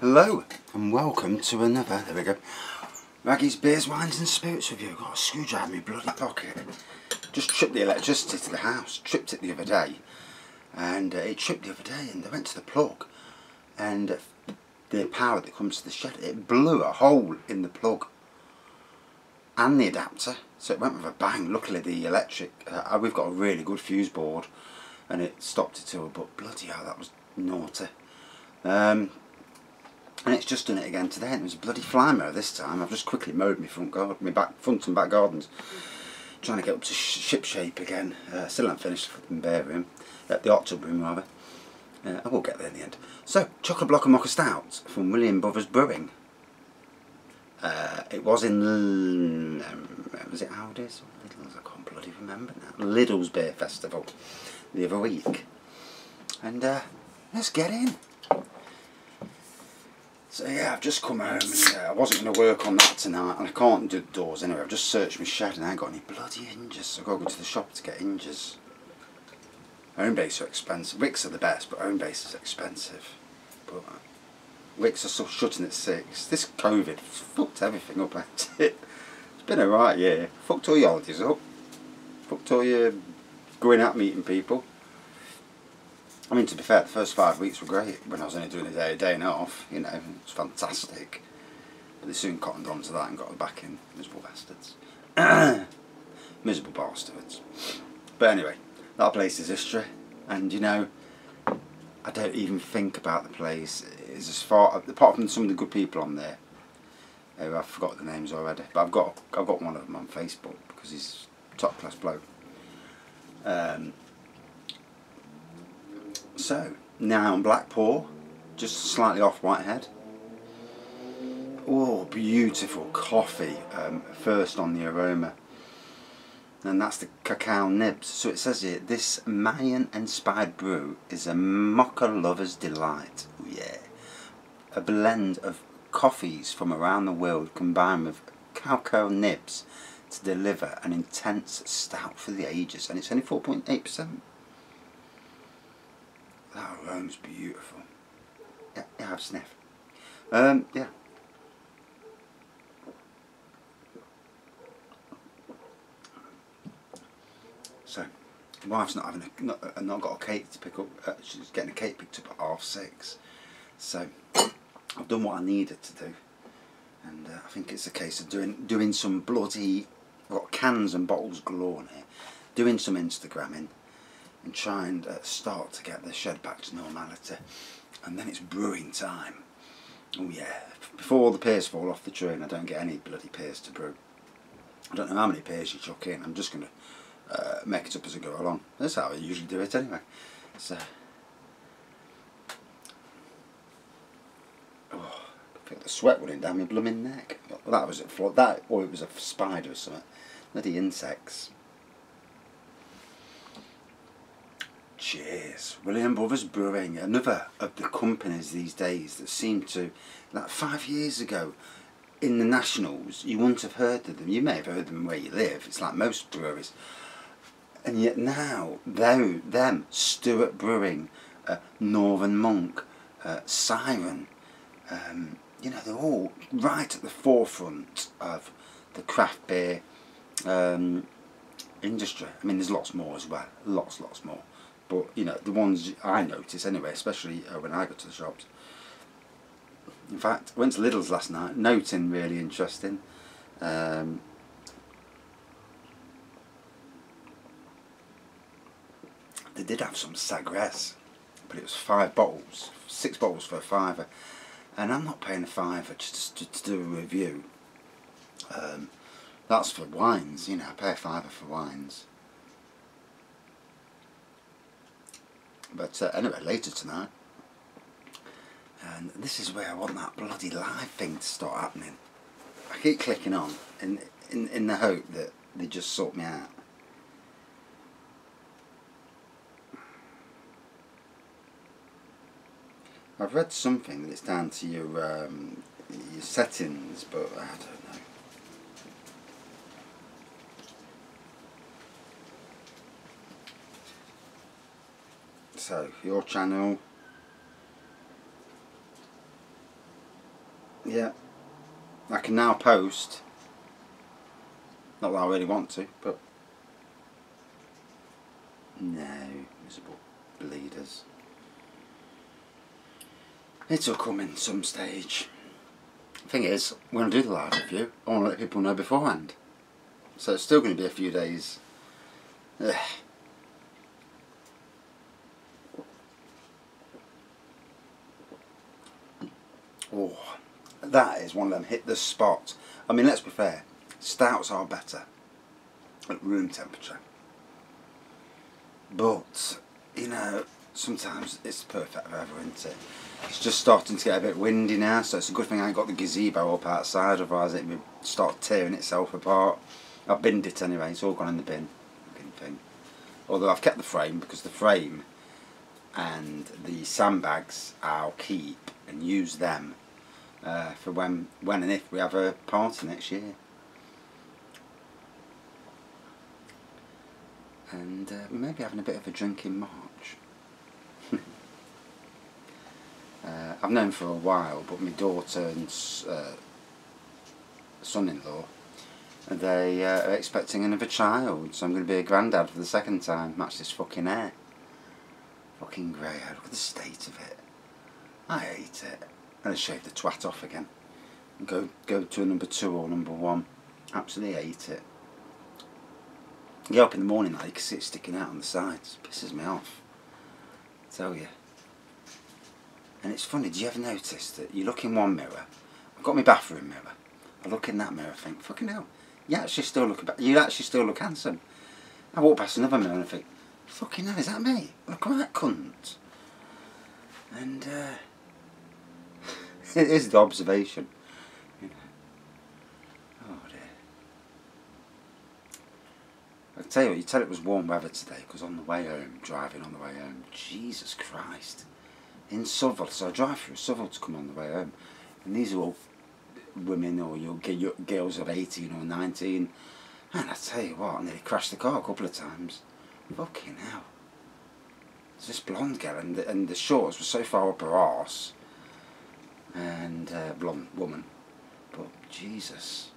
Hello and welcome to another, there we go, Raggy's Beers, Wines and Spirits review. Got a screwdriver in my bloody pocket. Just tripped the electricity to the house, tripped it the other day. And it tripped the other day and I went to the plug and the power that comes to the shed, it blew a hole in the plug and the adapter. So it went with a bang. Luckily the electric, we've got a really good fuse board and it stopped it too, but bloody hell that was naughty. And it's just done it again today, and it was a bloody fly mower this time. I've just quickly mowed my front garden, my front and back gardens, trying to get up to ship shape again. Still haven't finished the bear room, the hot tub room rather. I will get there in the end. So, Chocolate Block and Mocha Stout from William Brothers Brewing. It was in, was it Aldi's or Lidl's? I can't bloody remember now. Lidl's Beer Festival the other week. And let's get in. So yeah, I've just come home and I wasn't going to work on that tonight and I can't do the doors anyway. I've just searched my shed and I ain't got any bloody hinges, so I've got to go to the shop to get hinges. Home base are expensive. Wicks are the best, but home base is expensive. But Wicks are still shutting at 6. This COVID fucked everything up, hasn't it? It's been a right year. Fucked all your holidays up. Fucked all your going out meeting people. I mean, to be fair, the first 5 weeks were great when I was only doing a day and a half, you know, it was fantastic. But they soon cottoned on to that and got us back in, miserable bastards. Miserable bastards. But anyway, that place is history, and you know, I don't even think about the place. It's as far, apart from some of the good people on there, who I've forgot the names already, but I've got one of them on Facebook because he's a top class bloke. So, now on Black Paw, just slightly off Whitehead. Oh, beautiful coffee, first on the aroma. And that's the cacao nibs. So it says here, this Mayan-inspired brew is a mocha lover's delight. Oh yeah. A blend of coffees from around the world combined with cacao nibs to deliver an intense stout for the ages. And it's only 4.8%. That aroma's beautiful. Yeah, have a sniff. Yeah. So, my wife's not having not got a cake to pick up. She's getting a cake picked up at 6:30. So, I've done what I needed to do, and I think it's a case of doing some bloody, I've got cans and bottles galore in here, doing some Instagramming. And try and start to get the shed back to normality, and then it's brewing time. Oh yeah, before the pears fall off the tree and I don't get any bloody pears to brew. I don't know how many pears you chuck in, I'm just going to make it up as I go along. That's how I usually do it anyway. So, oh, I feel the sweat running down my blooming neck. That was that, or it was a spider or something. Bloody insects. Cheers. William Brothers Brewing, another of the companies these days that seem to, like 5 years ago in the Nationals, you wouldn't have heard of them. You may have heard of them where you live, it's like most breweries. And yet now, them, Stewart Brewing, Northern Monk, Siren, you know, they're all right at the forefront of the craft beer industry. I mean, there's lots more as well, lots more. But, you know, the ones I notice anyway, especially when I go to the shops. In fact, I went to Lidl's last night, noting really interesting. They did have some Sagres, but it was 5 bottles, 6 bottles for £5. And I'm not paying £5 just to do a review. That's for wines, you know, I pay £5 for wines. But anyway, later tonight, and this is where I want that bloody live thing to start happening. I keep clicking on in the hope that they just sort me out. I've read something that it's down to your settings, but I don't know. So, your channel, Yeah, I can now post. Not that I really want to, but no, miserable bleeders. It'll come in some stage. Thing is, when I do the live review, I want to let people know beforehand. So it's still going to be a few days. Ugh. Oh, that is one of them hit the spot. I mean, let's be fair, stouts are better at room temperature. But, you know, sometimes it's the perfect weather, isn't it? It's just starting to get a bit windy now, so it's a good thing I ain't got the gazebo up outside, otherwise it would start tearing itself apart. I've binned it anyway, it's all gone in the bin thing. Although I've kept the frame, because the frame and the sandbags I'll keep and use them for when and if we have a party next year. And we may be having a bit of a drink in March. I've known for a while, but my daughter and son-in-law, they are expecting another child, so I'm going to be a granddad for the second time. Match this fucking hair. Fucking grey hair, look at the state of it. I hate it. I'm going to shave the twat off again. And go to a number 2 or number 1. Absolutely hate it. You get up in the morning like you can see it sticking out on the sides. It pisses me off. I tell you. And it's funny, do you ever notice that you look in one mirror, I've got my bathroom mirror, I look in that mirror and think, fucking hell, you actually still look handsome. I walk past another mirror and I think, fucking hell, is that me? Look at that cunt. And it is the observation. You know. Oh dear. I tell you what, you tell it was warm weather today, because on the way home, driving on the way home, Jesus Christ. In Southwell, so I drive through Southwell to come on the way home, and these are all women or girls of 18 or 19, and I tell you what, I nearly crashed the car a couple of times. Fucking hell. There's this blonde girl, and the shorts were so far up her arse, and blonde woman, but Jesus,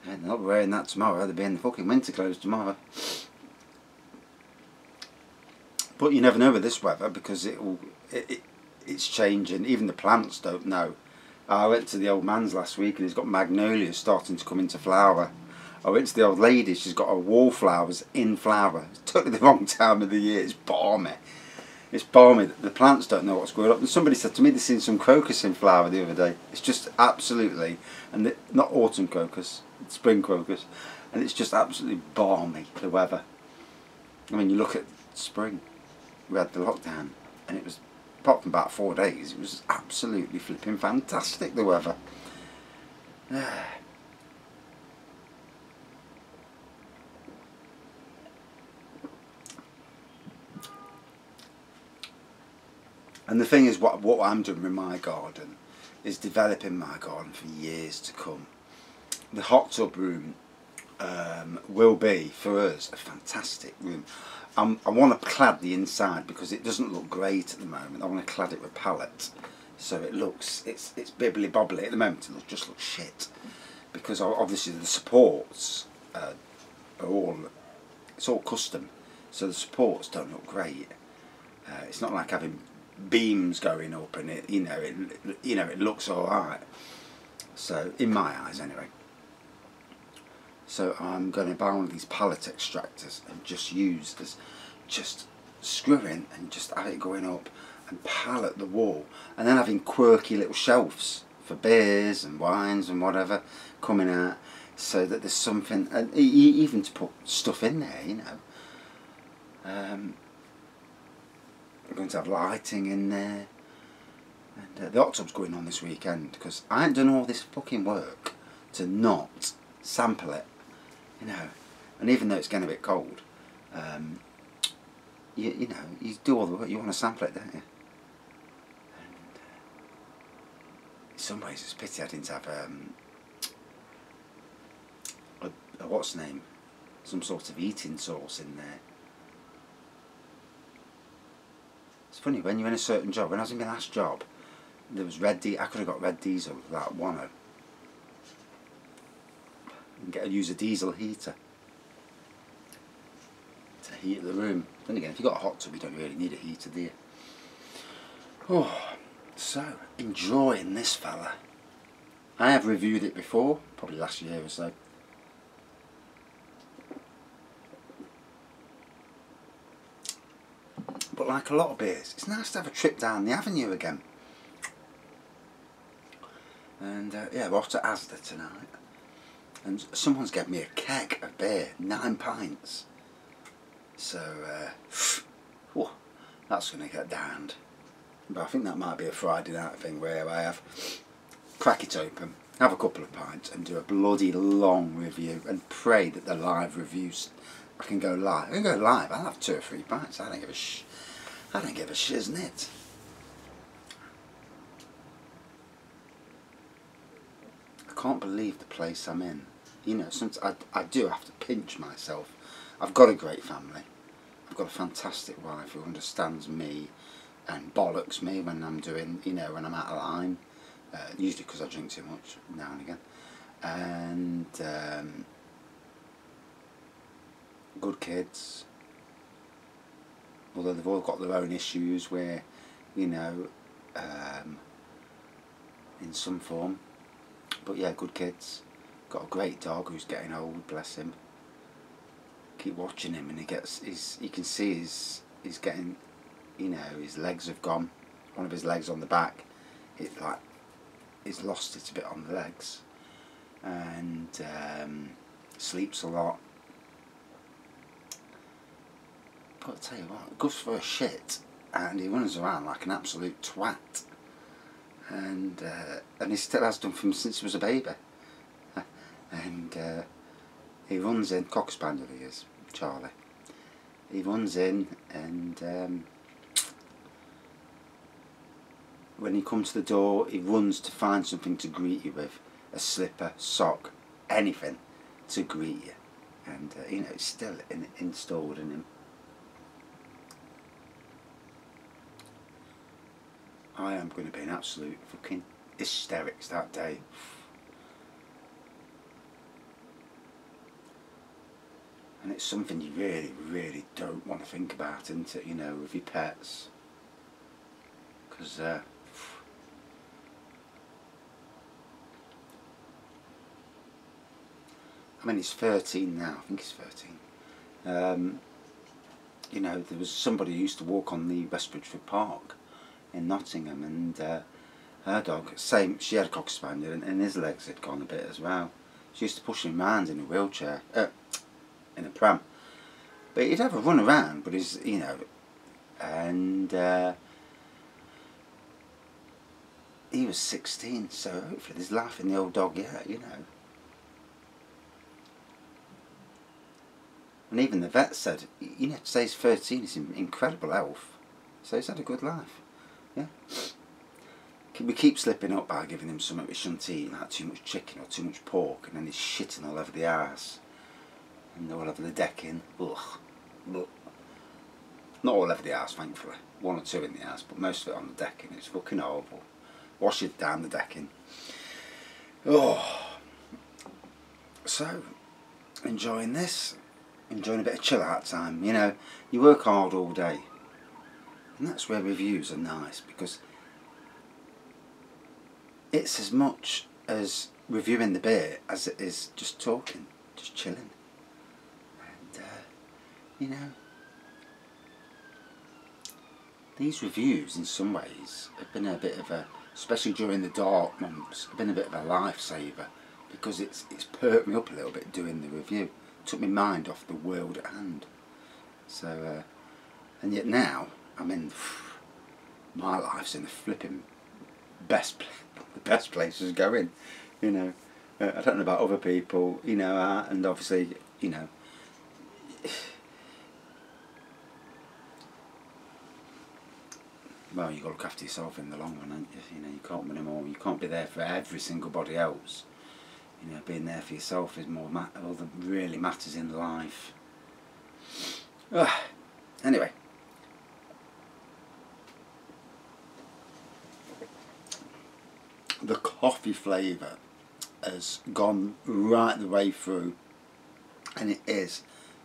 they're not wearing that tomorrow, they'll be in the fucking winter clothes tomorrow. But you never know with this weather, because it's changing. Even the plants don't know. I went to the old man's last week and he's got magnolias starting to come into flower. I went to the old lady, she's got her wallflowers in flower. It's totally the wrong time of the year. It's balmy. It's balmy. The plants don't know what's going on. And somebody said to me they've seen some crocus in flower the other day. It's just absolutely, and not autumn crocus, it's spring crocus, and it's just absolutely balmy, the weather. I mean, you look at spring. We had the lockdown, and it was, apart from about 4 days, it was absolutely flipping fantastic, the weather. And the thing is, what I'm doing with my garden is developing my garden for years to come. The hot tub room will be, for us, a fantastic room. I want to clad the inside because it doesn't look great at the moment. I want to clad it with pallet, so it looks, it's bibbly bobbly. At the moment it just looks shit, because obviously the supports are all, it's all custom, so the supports don't look great. It's not like having beams going up, and it looks all right. So in my eyes, anyway. So I'm going to buy one of these pallet extractors and just screw in and just have it going up and pallet the wall, and then having quirky little shelves for beers and wines and whatever coming out, so that there's something, and even to put stuff in there, you know. I'm going to have lighting in there, and the hot tub's going on this weekend, because I ain't done all this fucking work to not sample it. You know, and even though it's getting a bit cold, you know, you do all the work, you want to sample it, don't you? And in some ways it's a pity I didn't have a what's the name, some sort of eating sauce in there. It's funny, when you're in a certain job, when I was in my last job, there was red diesel. I could have got red diesel without one. And use a diesel heater to heat the room. Then again, if you've got a hot tub, you don't really need a heater, do you? Oh, so enjoying this fella. I have reviewed it before, probably last year or so. But like a lot of beers, it's nice to have a trip down the avenue again. And yeah, we're off to Asda tonight. And someone's given me a keg of beer, 9 pints. So, that's going to get downed. But I think that might be a Friday night thing where I crack it open, have a couple of pints and do a bloody long review and pray that the live reviews, I can go live. I can go live, I'll have 2 or 3 pints, I don't give a shiznit. I can't believe the place I'm in. You know, sometimes I do have to pinch myself. I've got a great family. I've got a fantastic wife who understands me and bollocks me when I'm doing, you know, when I'm out of line. Usually because I drink too much now and again. And good kids. Although they've all got their own issues where, you know, in some form. But yeah, good kids. Got a great dog who's getting old, bless him. Keep watching him and you can see he's getting, you know, his legs have gone. One of his legs on the back, he's lost it a bit on the legs. And sleeps a lot. But I'll tell you what, goes for a shit and he runs around like an absolute twat. And he still has done since he was a baby. And he runs in, Cocker Spaniel he is, Charlie. He runs in and when you come to the door, he runs to find something to greet you with. A slipper, sock, anything to greet you. And you know, it's still installed in him. I am going to be in absolute fucking hysterics that day. And it's something you really, really don't want to think about, isn't it, you know, with your pets. Because, I mean, he's 13 now, I think he's 13. You know, there was somebody who used to walk on the West Bridgeford Park in Nottingham, and her dog, same, she had a Cocker Spaniel, and his legs had gone a bit as well. She used to push him around in a wheelchair. In a pram, but he'd have a run around, but he's, you know, and he was 16, so hopefully there's life in the old dog yet, you know. And even the vet said, you know, to say he's 13, he's in incredible health, so he's had a good life, yeah. We keep slipping up by giving him something we shouldn't eat, like too much chicken or too much pork, and then he's shitting all over the arse. And all over the decking. Ugh. Ugh. Not all over the house, thankfully. 1 or 2 in the house, but most of it on the decking. It's fucking horrible. Wash it down the decking. Oh. So, enjoying this. Enjoying a bit of chill out time. You know, you work hard all day. And that's where reviews are nice, because it's as much as reviewing the beer as it is just talking, just chilling. You know, these reviews in some ways have been a bit of a, especially during the dark months, have been a bit of a lifesaver, because it's perked me up a little bit doing the review. Took my mind off the world at hand. So, and yet now I'm in, my life's in the flipping the best places going. You know, I don't know about other people. You know, and obviously, you know. Well, you've got to look after yourself in the long run, haven't you? You know, you can't win them all. You can't be there for every single body else. You know, being there for yourself is all that really matters in life. Anyway. the coffee flavour has gone right the way through, and it is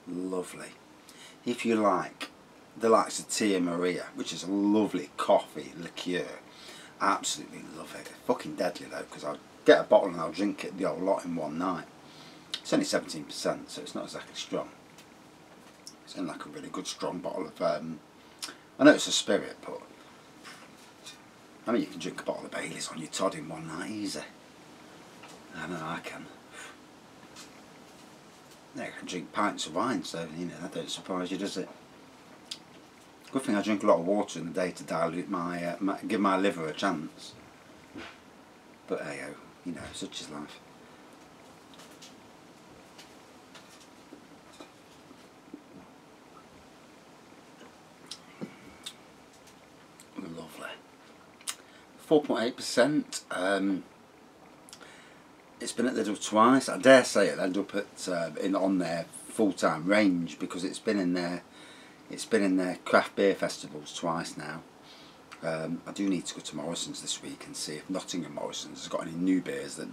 lovely. If you like the likes of Tia Maria, which is a lovely coffee liqueur, absolutely love it. Fucking deadly though, because I'll get a bottle and I'll drink it the whole lot in one night. It's only 17%, so it's not exactly strong. It's in like a really good strong bottle of I know it's a spirit, but I mean you can drink a bottle of Baileys on your Todd in one night easy. I know I can. Yeah, I can drink pints of wine, so you know that don't surprise you, does it? Good thing I drink a lot of water in the day to dilute my, give my liver a chance. But hey, you know, such is life. Lovely. 4.8%. It's been at Lidl twice. I dare say it'll end up at on their full-time range, because it's been in their craft beer festivals twice now. I do need to go to Morrison's this week and see if Nottingham Morrison's has got any new beers that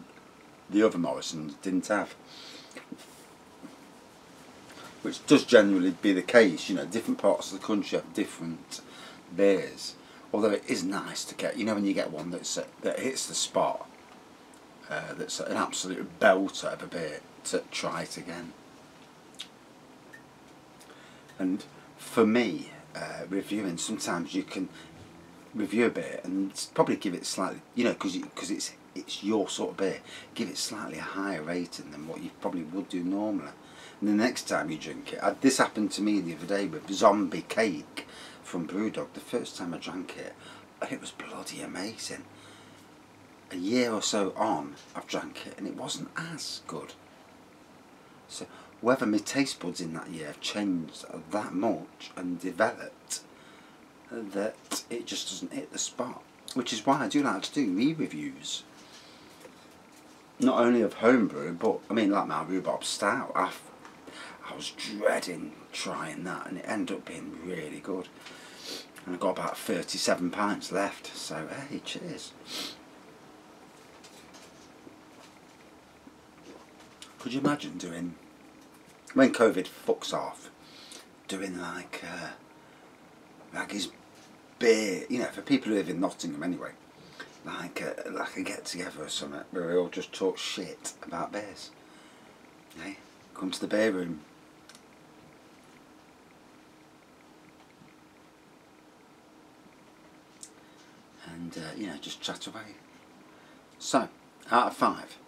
the other Morrison's didn't have, which does generally be the case. You know, different parts of the country have different beers, although it is nice to get, you know, when you get one that's that hits the spot, that's an absolute belter of a beer, to try it again. And for me, reviewing, sometimes you can review a beer and probably give it slightly, you know, because it's your sort of beer, give it slightly a higher rating than what you probably would do normally. And the next time you drink it, this happened to me the other day with Zombie Cake from Brewdog. The first time I drank it, and it was bloody amazing. A year or so on, I've drank it and it wasn't as good. So whether my taste buds in that year have changed that much and developed that it just doesn't hit the spot, which is why I do like to do re-reviews, not only of homebrew, but I mean like my Rhubarb Stout. I was dreading trying that, and it ended up being really good, and I've got about 37 pints left, so hey, cheers. Could you imagine doing, when COVID fucks off, doing like his beer, you know, for people who live in Nottingham anyway, like a get together or something where we all just talk shit about beers. Hey, come to the beer room. And you know, just chat away. So, out of 5.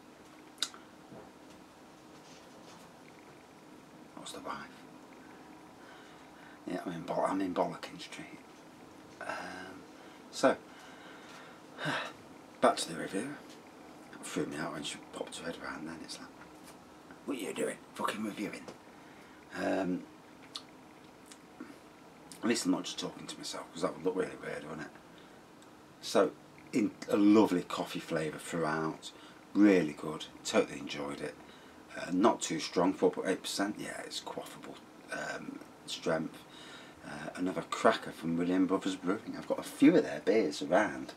What's the 5? Yeah, I'm in Bollocking Street. So, back to the review. It threw me out when she popped her head around then. It's like, what are you doing? Fucking reviewing. At least I'm not just talking to myself, because that would look really weird, wouldn't it? So, in a lovely coffee flavour throughout. Really good. Totally enjoyed it. Not too strong, 4.8%. Yeah, it's quaffable strength. Another cracker from William Brothers Brewing. I've got a few of their beers around.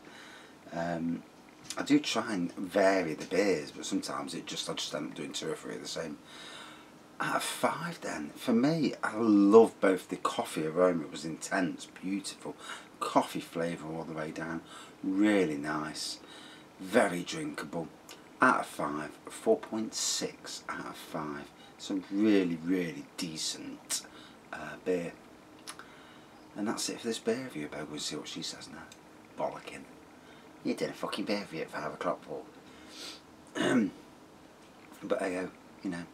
I do try and vary the beers, but sometimes I just end up doing 2 or 3 of the same. Out of 5 then, for me, I love both. The coffee aroma was intense, beautiful, coffee flavour all the way down, really nice, very drinkable. Out of 5, 4.6 out of 5. Some really, really decent beer. And that's it for this beer review. Better go and see what she says now. Bollocking. You did a fucking beer review at 5 o'clock, Paul. But hey, you know,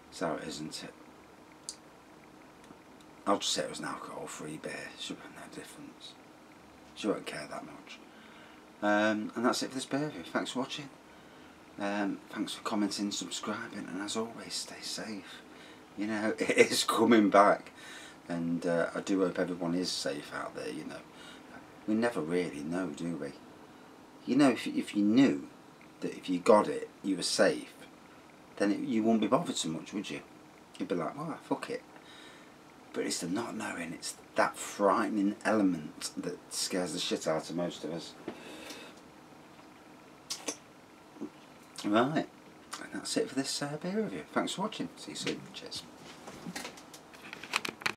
so it isn't it? I'll just say it was an alcohol-free beer. She won't know the difference. She won't care that much. And that's it for this beer review. Thanks for watching. Thanks for commenting, subscribing, and as always, stay safe. You know, it is coming back, and I do hope everyone is safe out there. You know, we never really know, do we? You know, if you knew that if you got it, you were safe, then you wouldn't be bothered so much, would you? You'd be like, well, fuck it. But it's the not knowing, it's that frightening element that scares the shit out of most of us. Right, and that's it for this beer review. Thanks for watching. See you soon. Cheers.